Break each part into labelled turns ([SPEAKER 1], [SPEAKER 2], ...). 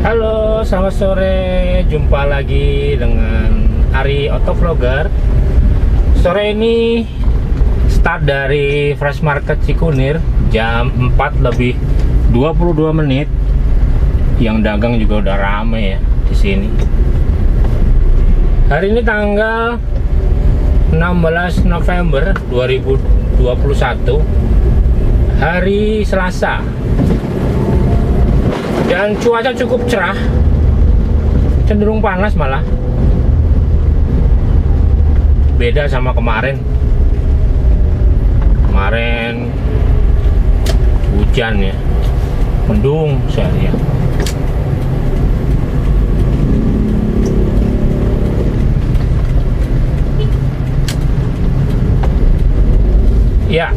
[SPEAKER 1] Halo, selamat sore. Jumpa lagi dengan Ari Autovlogger. Sore ini start dari Fresh Market Cikunir jam 4 lebih 22 menit. Yang dagang juga udah rame ya di sini. Hari ini tanggal 16 November 2021. Hari Selasa. Dan cuaca cukup cerah, cenderung panas malah. Beda sama kemarin. Kemarin hujan ya, mendung seharian. Ya,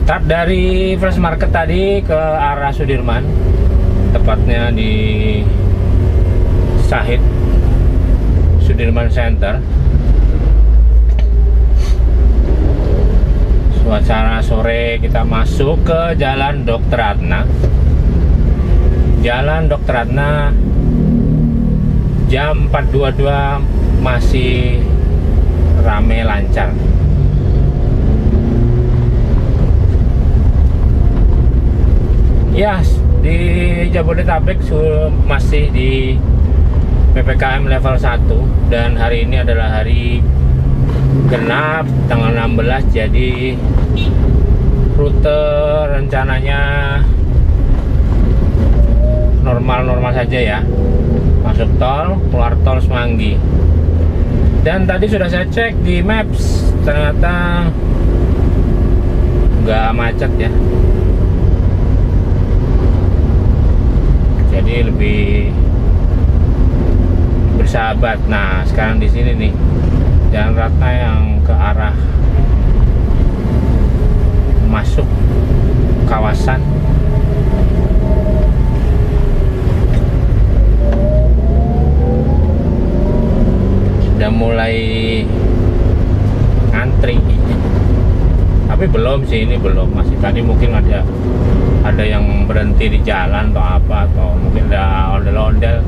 [SPEAKER 1] start dari Fresh Market tadi ke arah Sudirman, tepatnya di Syahid Sudirman Center. Suasana sore kita masuk ke Jalan Dr. Ratna. Jalan Dr. Ratna jam 4.22 masih rame lancar. Ya, di Jabodetabek masih di PPKM level 1 dan hari ini adalah hari genap tanggal 16, jadi rute rencananya normal-normal saja ya. Masuk tol, keluar tol Semanggi. Dan tadi sudah saya cek di Maps, ternyata nggak macet ya. Jadi lebih bersahabat. Nah, sekarang di sini nih Jalan Ratna yang ke arah masuk kawasan. Sudah mulai ngantri. Tapi belum sih, ini belum, masih tadi mungkin ada yang berhenti di jalan atau apa, atau mungkin ada ondel-ondel.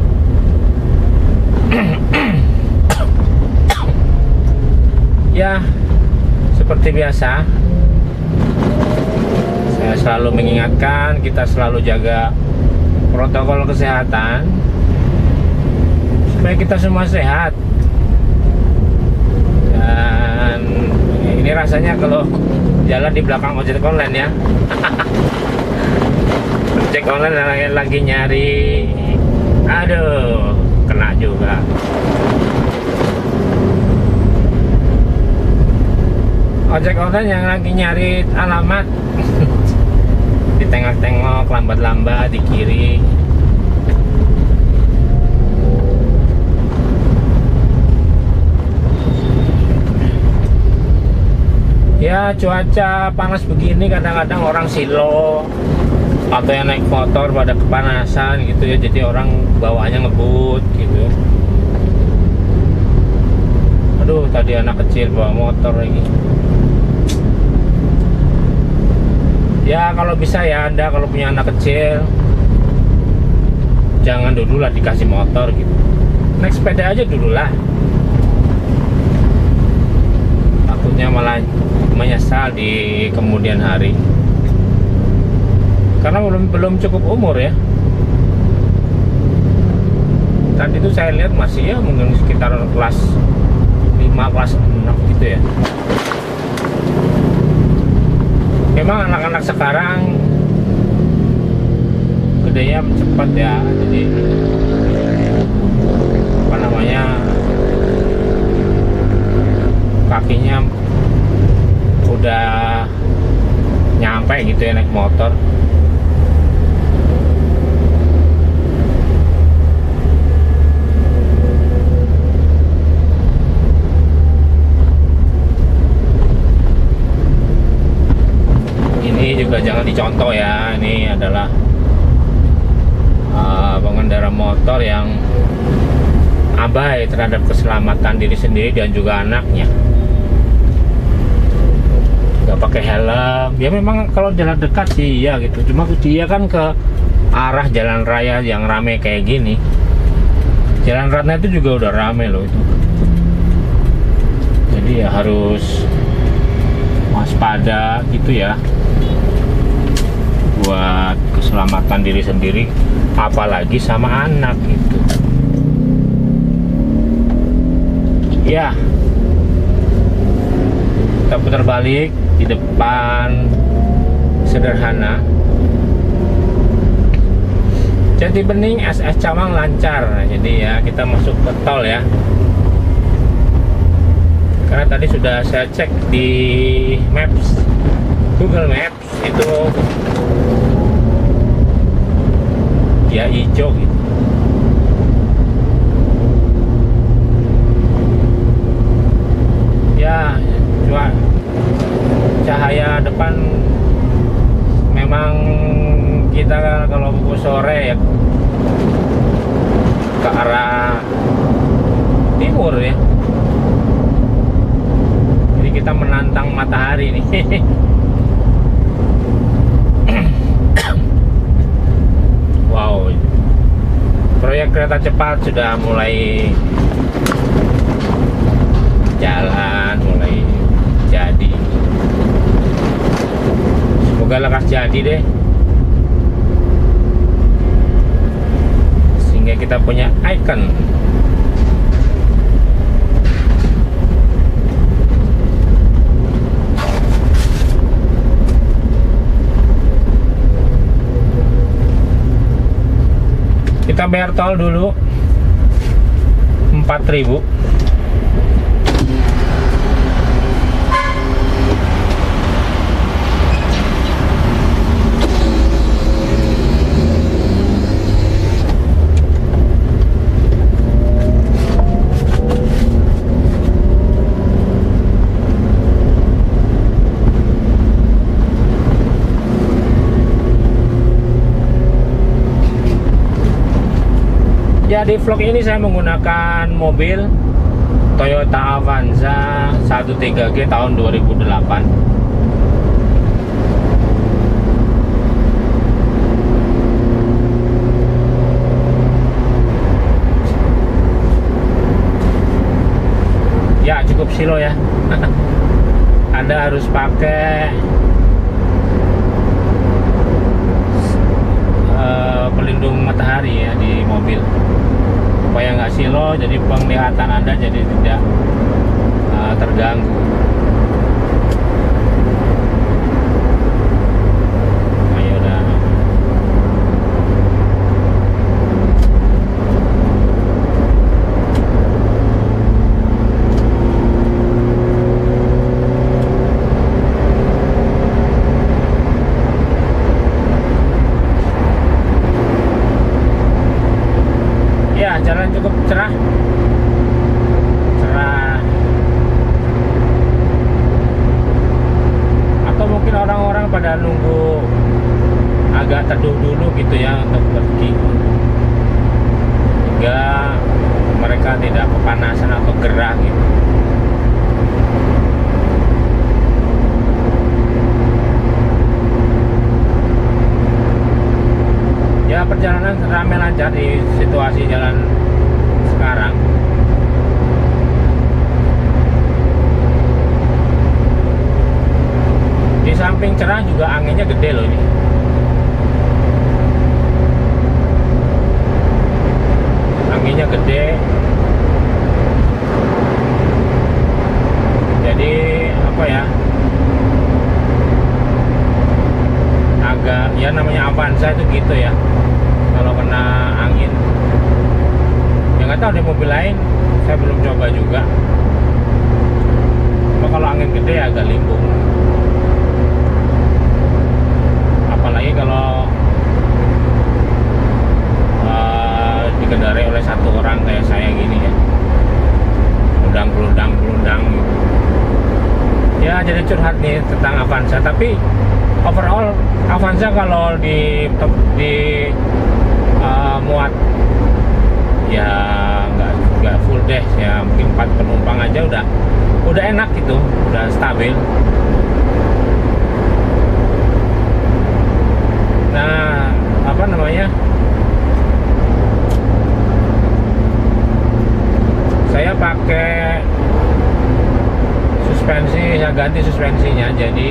[SPEAKER 1] Ya, seperti biasa saya selalu mengingatkan kita selalu jaga protokol kesehatan supaya kita semua sehat. Dan ini rasanya kalau jalan di belakang ojek online ya. Ojek online lagi nyari, aduh, kena juga. Ojek online yang lagi nyari alamat ditengok-tengok, lambat-lambat di kiri. Ya, cuaca panas begini kadang-kadang orang silo atau yang naik motor pada kepanasan gitu ya, jadi orang bawaannya ngebut gitu. Aduh, tadi anak kecil bawa motor lagi. Ya, kalau bisa ya Anda kalau punya anak kecil jangan dulu lah dikasih motor gitu, naik sepeda aja dulu lah. Takutnya malah menyesal di kemudian hari karena belum cukup umur ya. Tadi itu saya lihat masih ya mungkin sekitar kelas 5, kelas 6 gitu ya. Memang anak-anak sekarang gedenya cepat ya, jadi apa namanya, kakinya udah nyampe gitu ya naik motor. Ini juga jangan dicontoh ya, ini adalah pengendara motor yang abai terhadap keselamatan diri sendiri dan juga anaknya. nggak pakai helm. Ya memang kalau jalan dekat sih ya gitu, cuma dia kan ke arah jalan raya yang rame kayak gini. Jalan Ratna itu juga udah rame loh itu. Jadi ya harus waspada gitu ya, buat keselamatan diri sendiri, apalagi sama anak gitu. Ya, kita putar balik di depan Sederhana. Jati Bening SS Cawang lancar. Jadi ya kita masuk ke tol ya. Karena tadi sudah saya cek di Maps, Google Maps itu ya hijau gitu. Ya, cahaya depan memang kita kalau sore ya ke arah timur ya. Jadi kita menantang matahari nih. Wow. Proyek kereta cepat sudah mulai jalan, mulai jadi. Semoga lekas jadi deh, sehingga kita punya icon. Kita bayar tol dulu 4.000. Ya, di vlog ini saya menggunakan mobil Toyota Avanza 13G tahun 2008. Ya, cukup silo ya. Anda harus pakai pelindung matahari ya di mobil, supaya nggak silo, jadi penglihatan Anda jadi tidak terganggu. Ayo dah. Jalan cukup cerah, atau mungkin orang-orang pada nunggu agak teduh dulu gitu ya untuk pergi, sehingga mereka tidak kepanasan atau gerah gitu. Ya, perjalanan ramai lancar di situasi jalan sekarang. Di samping cerah juga anginnya gede loh ini. Anginnya gede. Jadi apa ya? Agak ya, namanya Avanza itu gitu ya. Kalau kena angin, ya nggak tahu di mobil lain, saya belum coba juga. Cuma kalau angin gede agak limbung, apalagi kalau dikendarai oleh satu orang kayak saya gini ya, gelundang gitu. Ya, jadi curhat nih tentang Avanza, tapi overall Avanza kalau di muat ya nggak full deh ya, mungkin 4 penumpang aja udah enak gitu, udah stabil. strukturnya, jadi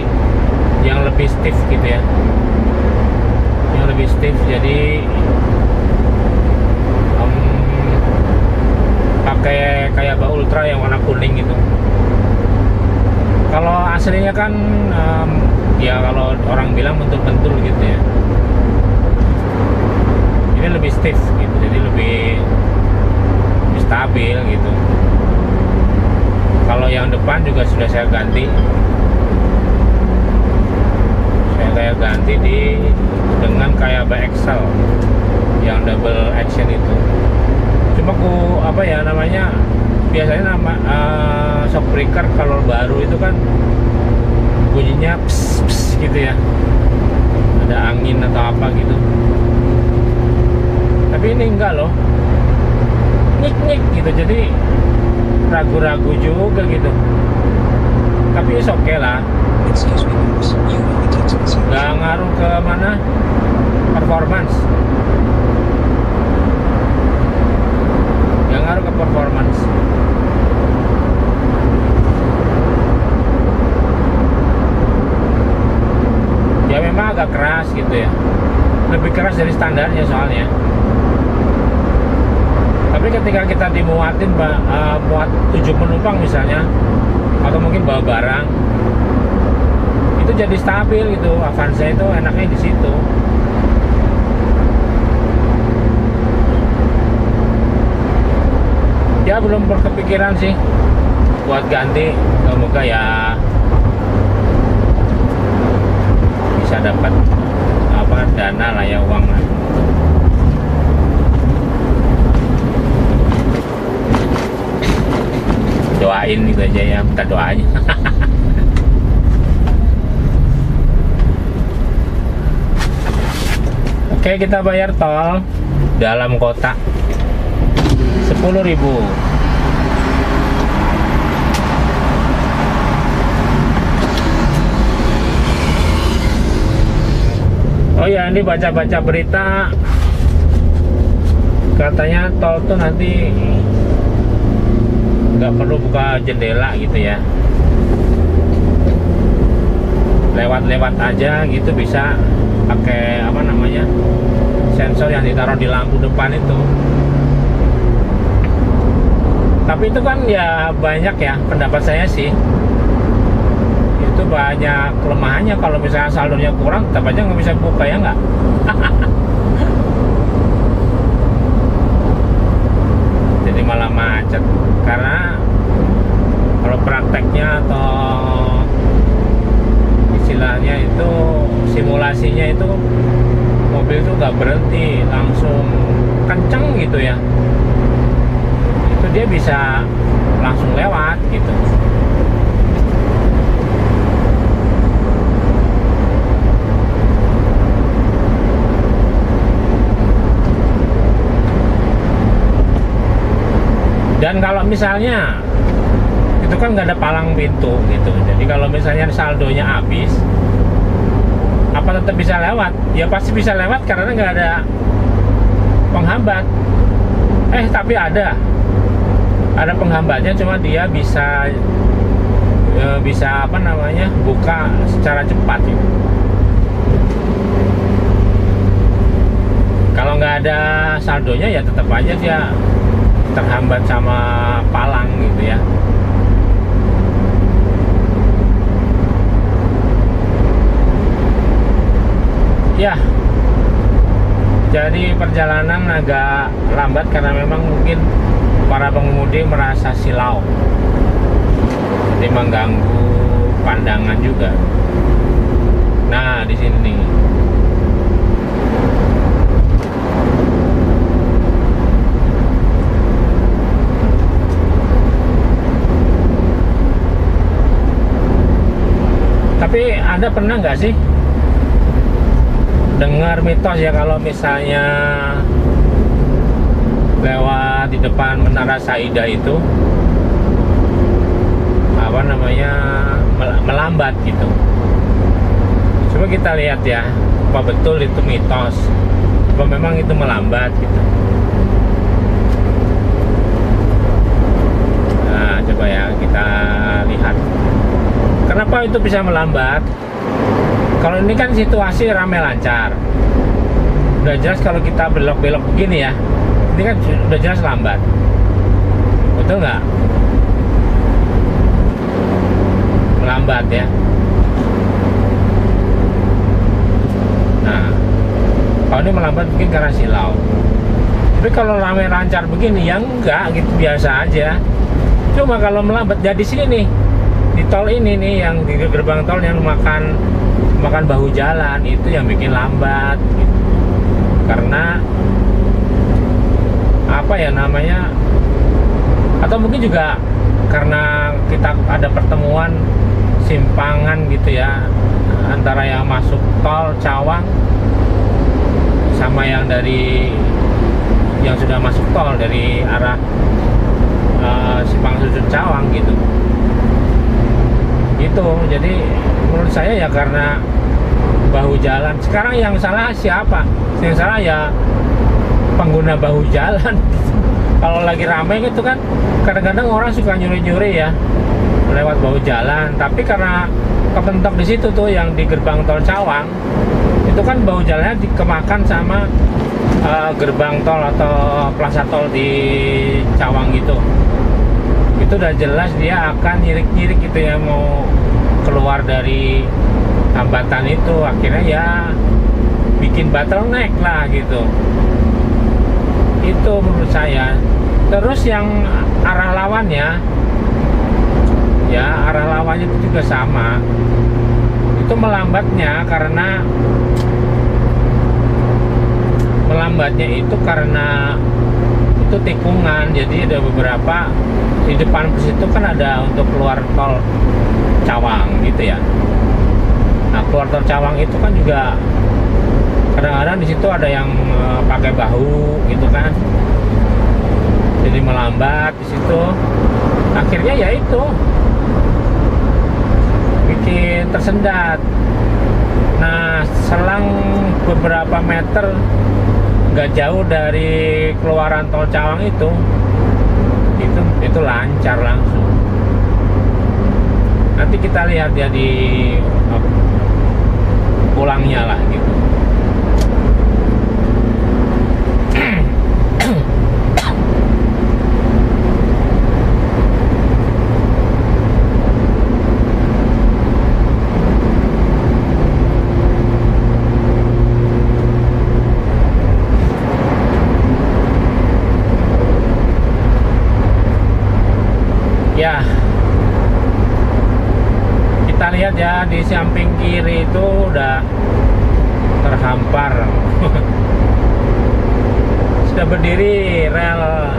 [SPEAKER 1] yang lebih stiff gitu ya, yang lebih stiff. Jadi pakai kayak bak ultra yang warna kuning gitu. Kalau aslinya kan ya kalau orang bilang bentul-bentul gitu ya, ini lebih stiff gitu, jadi lebih stabil gitu. Kalau yang depan juga sudah saya ganti dengan kayak bak Excel yang double action itu. Cuma apa ya namanya, biasanya nama shock breaker kalau baru itu kan bunyinya pss, pss gitu ya, ada angin atau apa gitu. Tapi ini enggak loh, nyik gitu, jadi ragu-ragu juga gitu. Tapi oke lah, nggak ngaruh ke mana performance, nggak ngaruh ke performance. Ya memang agak keras gitu ya, lebih keras dari standarnya soalnya. Tapi ketika kita dimuatin muat 7 penumpang misalnya, atau mungkin bawa barang, itu jadi stabil gitu. Avanza itu enaknya di situ. Ya belum berkepikiran sih buat ganti, semoga ya bisa dapat dana lah ya, uang lah. Doain gitu aja ya, minta doanya. Oke, kita bayar tol dalam kota 10.000. Oh ya, ini baca-baca berita katanya tol tuh nanti nggak perlu buka jendela gitu ya, lewat-lewat aja gitu, bisa pakai apa namanya, sensor yang ditaruh di lampu depan itu. Tapi itu kan ya banyak ya, pendapat saya sih itu banyak kelemahannya. Kalau misalnya saldonya kurang, tetap aja nggak bisa buka, ya nggak? Jadi malah macet. Karena kalau prakteknya atau istilahnya itu simulasinya itu, mobil itu nggak berhenti, langsung kenceng gitu ya, itu dia bisa langsung lewat gitu. Dan kalau misalnya itu kan nggak ada palang pintu gitu, jadi kalau misalnya saldonya habis, apa tetap bisa lewat? Ya pasti bisa lewat karena nggak ada penghambat. Tapi ada penghambatnya, cuma dia bisa apa namanya, buka secara cepat gitu. Kalau nggak ada saldonya ya tetap aja dia terhambat sama palang gitu ya. Ya, jadi perjalanan agak lambat karena memang mungkin para pengemudi merasa silau, jadi mengganggu pandangan juga. Nah, di sini nih. Tapi Anda pernah nggak sih dengar mitos ya, kalau misalnya lewat di depan Menara Saidah itu apa namanya, melambat gitu? Coba kita lihat ya, apa betul itu mitos, apa memang itu melambat gitu. Nah, coba ya kita lihat. Kenapa itu bisa melambat? Kalau ini kan situasi rame lancar, udah jelas kalau kita belok-belok begini ya, ini kan udah jelas lambat, betul nggak? Melambat ya. Nah, kalau ini melambat mungkin karena silau. Tapi kalau rame lancar begini ya enggak, gitu biasa aja. Cuma kalau melambat jadi sini nih, di tol ini nih, yang di gerbang tol yang makan bahu jalan itu yang bikin lambat gitu. Karena apa ya namanya, atau mungkin juga karena kita ada pertemuan simpangan gitu ya, antara yang masuk tol Cawang sama yang sudah masuk tol dari arah Simpang Susun Cawang gitu. Itu jadi menurut saya ya karena bahu jalan. Sekarang yang salah siapa? Yang salah ya pengguna bahu jalan. Kalau lagi ramai gitu kan, kadang-kadang orang suka nyuri-nyuri ya lewat bahu jalan. Tapi karena kepentok di situ tuh yang di gerbang tol Cawang, itu kan bahu jalannya dikemakan sama gerbang tol atau plaza tol di Cawang gitu. Itu udah jelas dia akan nyirik-nyirik gitu ya, mau keluar dari hambatan itu, akhirnya ya bikin bottleneck lah gitu. Itu menurut saya. Terus yang arah lawannya ya, arah lawannya itu juga sama, itu melambatnya karena itu tikungan. Jadi ada beberapa di depan bus itu kan ada untuk keluar tol Cawang gitu ya. Nah, keluar tol Cawang itu kan juga kadang-kadang di situ ada yang pakai bahu gitu kan, jadi melambat di situ. Akhirnya ya itu bikin tersendat. Nah, selang beberapa meter nggak jauh dari keluaran tol Cawang itu lancar langsung. Nanti kita lihat ya di pulangnya lah gitu. Ya, kita lihat ya di samping kiri itu udah terhampar. Sudah berdiri rel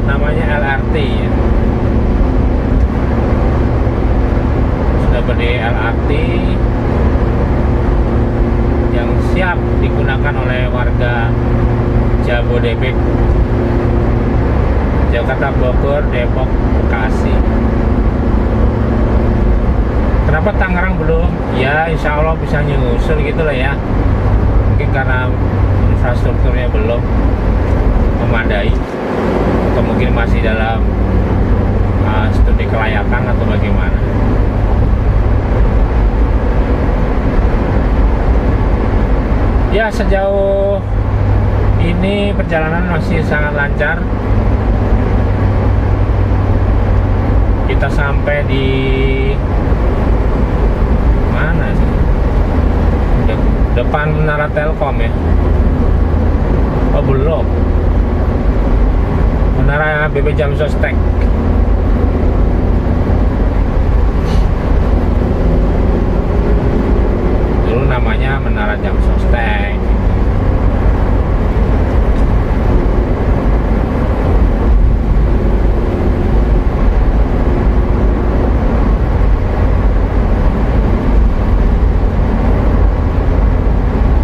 [SPEAKER 1] namanya LRT ya. Sudah berdiri LRT yang siap digunakan oleh warga Jabodebek, Jakarta, Bogor, Depok, Bekasi. Kenapa Tangerang belum? Ya insya Allah bisa nyusul gitu lah ya. Mungkin karena infrastrukturnya belum memadai, atau mungkin masih dalam studi kelayakan atau bagaimana. Ya, sejauh ini perjalanan masih sangat lancar. Kita sampai di mana sih? Depan Menara Telkom ya. Oh belum. Menara BB Jam Sostek. Dulu namanya Menara Jam Sostek.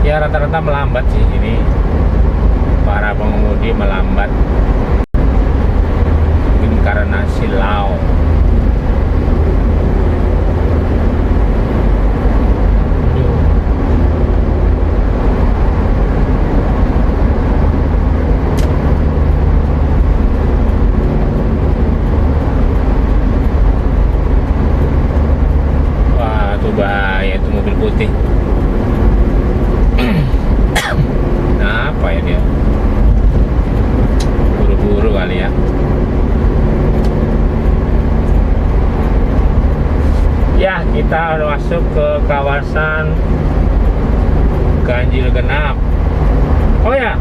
[SPEAKER 1] Ya rata-rata melambat sih ini, para pengemudi melambat mungkin karena silau. kita udah masuk ke kawasan ganjil genap. Oh ya,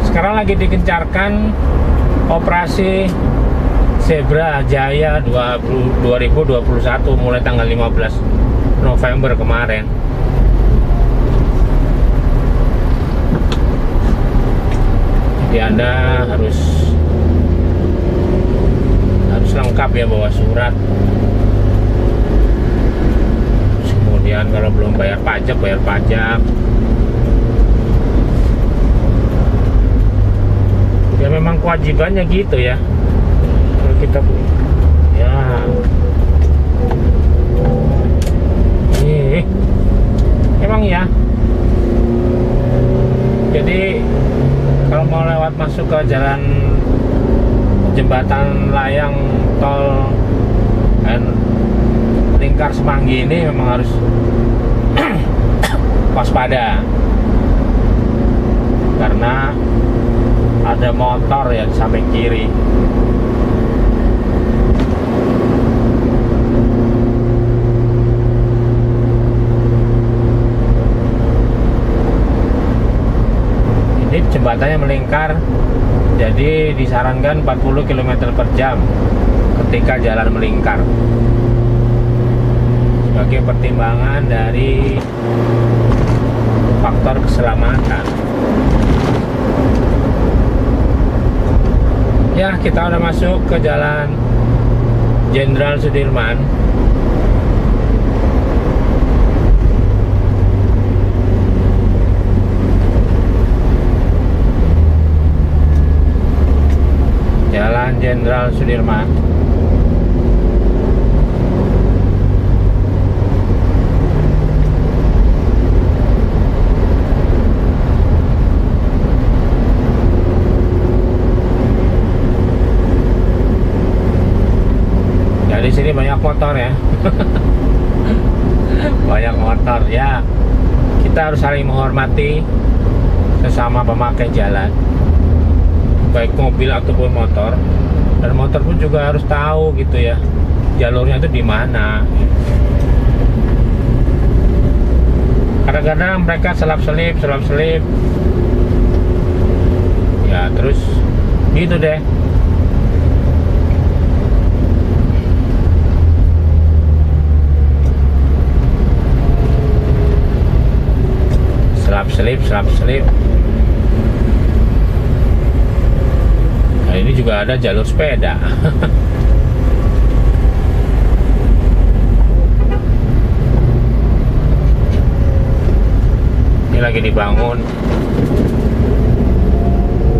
[SPEAKER 1] sekarang lagi digencarkan operasi Zebra Jaya 2021 mulai tanggal 15 November kemarin. Jadi Anda harus lengkap ya, bawa surat. Terus kemudian kalau belum bayar pajak, bayar pajak. Ya memang kewajibannya gitu ya. Kalau kita ya emang ya. Jadi kalau mau lewat masuk ke jalan jembatan layang tol Lingkar Semanggi ini memang harus waspada, karena ada motor yang di samping kiri. Ini jembatannya melingkar, jadi disarankan 40 km per jam ketika jalan melingkar, sebagai pertimbangan dari faktor keselamatan. Ya, kita udah masuk ke Jalan Jenderal Sudirman. Jalan Jenderal Sudirman. Ya, di sini banyak motor ya. Banyak motor ya. Kita harus saling menghormati sesama pemakai jalan, baik mobil ataupun motor. Dan motor pun juga harus tahu gitu ya, jalurnya itu di mana. Kadang-kadang mereka selap-selip ya, terus gitu deh. Selap-selip. Nah, ini juga ada jalur sepeda. Ini lagi dibangun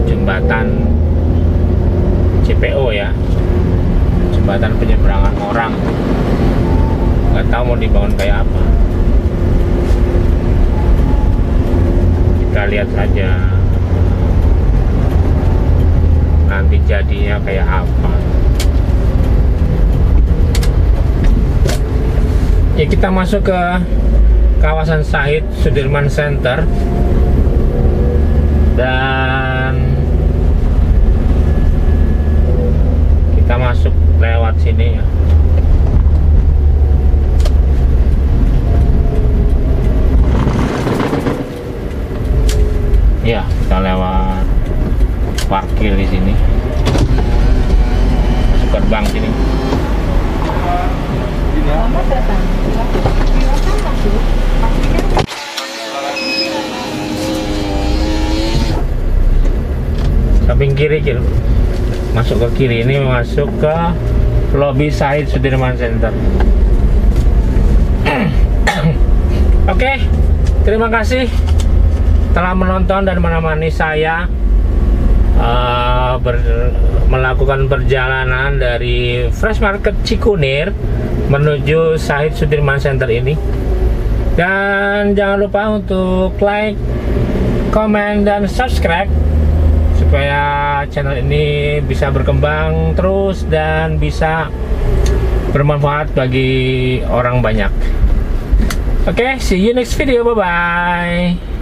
[SPEAKER 1] jembatan CPO ya, jembatan penyeberangan orang. Nggak tahu mau dibangun kayak apa. Kita lihat saja nanti jadinya kayak apa. Ya, kita masuk ke kawasan Syahid Sudirman Center, dan kita masuk lewat sini ya. Ya, kita lewat parkir di sini, masuk gerbang sini. Samping kiri, masuk ke kiri ini, masuk ke lobi Syahid Sudirman Center. Oke, terima kasih telah menonton dan menemani saya melakukan perjalanan dari Fresh Market Cikunir menuju Syahid Sudirman Center ini. Dan jangan lupa untuk like, komen, dan subscribe supaya channel ini bisa berkembang terus dan bisa bermanfaat bagi orang banyak. Oke, see you next video. Bye bye.